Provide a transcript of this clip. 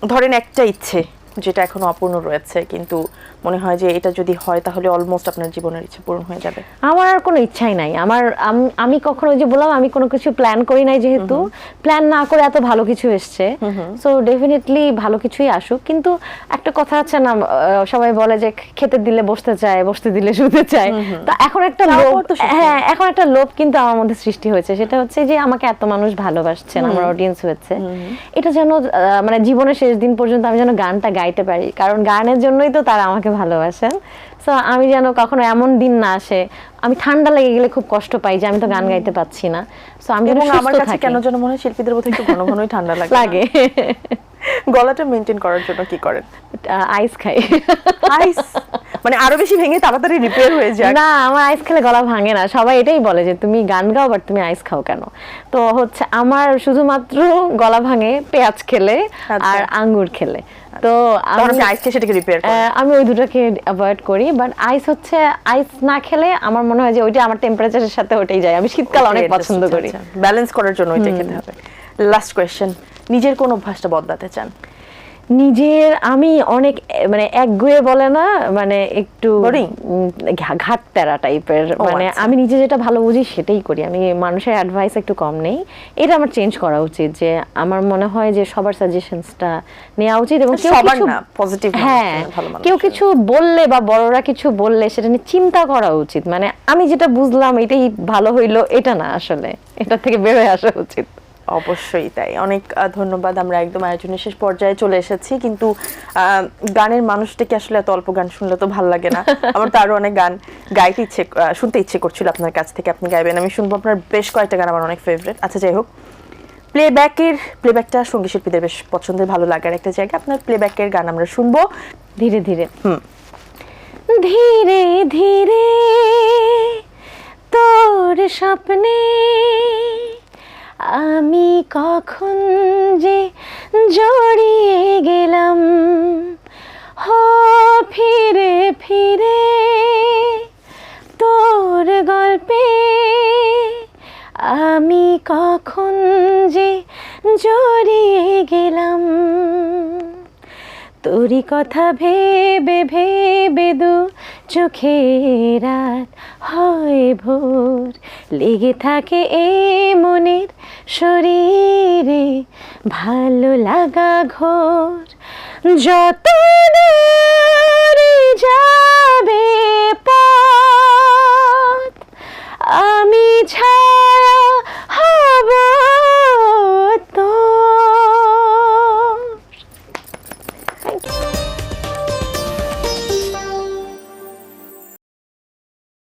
ধরেন একটা ইচ্ছে যেটা এখনো অপূর্ণ রয়েছে, কিন্তু মনে হয় যে এটা যদি হয় তাহলে অলমোস্ট আপনার জীবনের ইচ্ছে পূরণ হয়ে যাবে। আমার আর কোনো ইচ্ছাই নাই। আমি কখনো ওই যে বললাম আমি কোনো কিছু প্ল্যান করি নাই, যেহেতু প্ল্যান না করে এত ভালো কিছু এসছে, সো ডেফিনেটলি ভালো কিছুই আসুক। কিন্তু একটা কথা আছে না, সবাই বলে যে খেতে দিলে বসতে চায়, বসতে দিলে শুতে চায়। তো এখন একটা লোভ, হ্যাঁ এখন একটা লোভ কিন্তু আমার মধ্যে সৃষ্টি হয়েছে, সেটা হচ্ছে যে আমাকে এত মানুষ ভালোবাসছেন, আমার অডিয়েন্স হয়েছে, এটা যেন মানে জীবনের শেষ দিন পর্যন্ত আমি যেন গানটা গাইতে পারি, কারণ গানের জন্যই তো তারা আমাকে ভালোবাসেন। সো আমি যেন কখনো এমন দিন না আসে আমি ঠান্ডা লেগে গেলে খুব কষ্ট পাই যে আমি তো গান গাইতে পাচ্ছি না। সো আমি যেন সুস্থ থাকি। আমার কাছে কেন যেন মনে হয় শিল্পীদের বোধহয় একটু ঘন ঘনই ঠান্ডা লাগে। গলাটা মেইনটেইন করার জন্য কি করেন? আইস খাই। আইস মানে আরো বেশি ভেঙে তাড়াতাড়ি রিপেয়ার হয়ে যায়? না, আমার আইস খেলে গলা ভাঙে না। সবাই এটাই বলে যে তুমি গান গাও বাট তুমি আইস খাও কেন? তো হচ্ছে আমার শুধুমাত্র গলা ভাঙে পেঁয়াজ খেলে আর আঙ্গুর খেলে। তো আমি আইস খেয়ে সেটাকে রিপেয়ার করি। আমি ওই দুটোকে অ্যাভয়েড করি, বাট আইস হচ্ছে আইস না খেলে আমার মনে হয় যে ওইটা আমার টেম্পারেচারের সাথে ওটাই যায়। আমি শীতকাল অনেক পছন্দ করি, ব্যালেন্স করার জন্য ওইটা খেতে হবে। লাস্ট কোয়েশ্চেন, নিজের কোন অভ্যাসটা বদলাতে চান? নিজের আমি অনেক মানে একগুয়ে বলে না, মানে একটু ঘাট তেরা টাইপের, মানে আমি নিজে যেটা ভালো বুঝি সেটাই করি। আমি মানুষের অ্যাডভাইস একটু কম নেই, এটা আমার চেঞ্জ করা উচিত। যে আমার মনে হয় যে সবার সাজেশনসটা নেওয়া উচিত, এবং কেউ কিছু পজিটিভ, হ্যাঁ কেউ কিছু বললে বা বড়রা কিছু বললে সেটা নিয়ে চিন্তা করা উচিত। মানে আমি যেটা বুঝলাম এটাই ভালো হইলো এটা না, আসলে এটা থেকে বের হয়ে আসা উচিত। অবশ্যই তাই। অনেক ধন্যবাদ। আমরা একদম আয়োজনের শেষ পর্যায়ে চলে এসেছি, কিন্তু গানের মানুষটাকে আসলে এত অল্প গান শুনলে তো ভালো লাগে না। আমার তো আরো অনেক গান গাইতে শুনতে ইচ্ছে করছিল আপনার কাছ থেকে, আপনি গাইবেন। আমি শুনবো আপনার বেশ কয়েকটা গান আমার অনেক ফেভারিট। আচ্ছা যাই হোক, প্লেব্যাকটা সঙ্গীত শিল্পীদের বেশ পছন্দের, ভালো লাগার একটা জায়গা। আপনার প্লেব্যাকের গান আমরা শুনবো ধীরে ধীরে। ধীরে ধীরে তোর স্বপ্নে আমি কখন যে জড়িয়ে গেলাম, হো ফিরে ফিরে তোর গল্পে আমি কখন যে জড়িয়ে গেলাম। তোরই কথা ভেবে ভেবে দু চোখে রাত হয় ভোর, লেগে থাকে এই মনের শরীরে ভালো লাগা ঘোর। যত দূরে যাবে পথ আমি